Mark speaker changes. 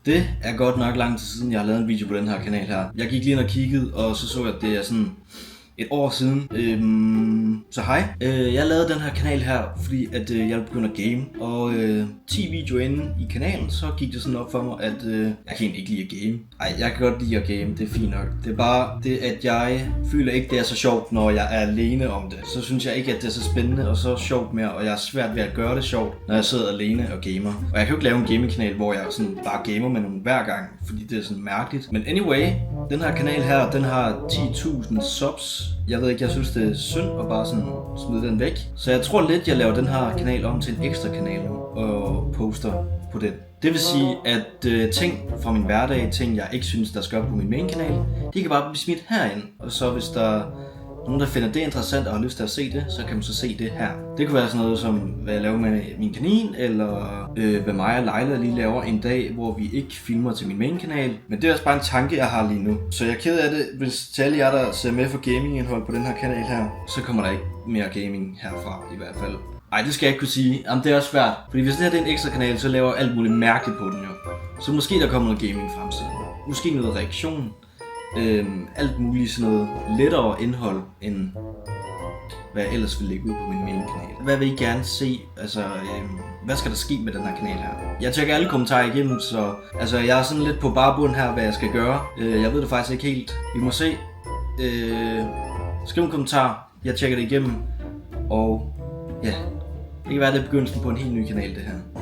Speaker 1: Det er godt nok lang tid siden, jeg har lavet en video på den her kanal her. Jeg gik lige ind og kiggede, og så jeg, at det er sådan et år siden. Så hej. Jeg lavede den her kanal her, fordi at jeg ville begynde at game. Og 10 videoer inde i kanalen, så gik det sådan op for mig, at jeg kan egentlig ikke lide at game. Ej, jeg kan godt lide at game, det er fint nok. Det er bare det, at jeg føler ikke, det er så sjovt, når jeg er alene om det. Så synes jeg ikke, at det er så spændende og så sjovt mere, og jeg er svært ved at gøre det sjovt, når jeg sidder alene og gamer. Og jeg kan jo ikke lave en gamingkanal, hvor jeg sådan bare gamer med nogen hver gang, fordi det er sådan mærkeligt. Men anyway, den her kanal her, den har 10.000 subs. Jeg ved ikke, jeg synes det er synd at bare sådan smide den væk. Så jeg tror lidt, jeg laver den her kanal om til en ekstra kanal nu, og poster på den. Det vil sige, at ting fra min hverdag, ting jeg ikke synes, der skal op på min main kanal, de kan bare blive smidt herind. Og så hvis der nogen, der finder det interessant og har lyst til at se det, så kan man så se det her. Det kunne være sådan noget som, hvad jeg laver med min kanin, eller hvad mig og Leila lige laver en dag, hvor vi ikke filmer til min main kanal. Men det er også bare en tanke, jeg har lige nu. Så jeg er ked af det, hvis til alle jer, der ser med for gaming-indhold på den her kanal her, så kommer der ikke mere gaming herfra i hvert fald. Ej, det skal jeg ikke kunne sige. Jamen, det er også svært. Fordi hvis det her er en ekstra kanal, så laver jeg alt muligt mærkeligt på den jo. Så måske der kommer noget gaming i fremtiden. Måske noget reaktion. Alt muligt sådan noget lettere indhold, end hvad jeg ellers vil lægge ud på min main kanal. Hvad vil I gerne se? Altså, hvad skal der ske med den her kanal her? Jeg tjekker alle kommentarer igennem, så altså, jeg er sådan lidt på barbund her, hvad jeg skal gøre. Jeg ved det faktisk ikke helt. Vi må se. Skriv en kommentar. Jeg tjekker det igennem. Og ja, det kan være, det er begyndelsen på en helt ny kanal, det her.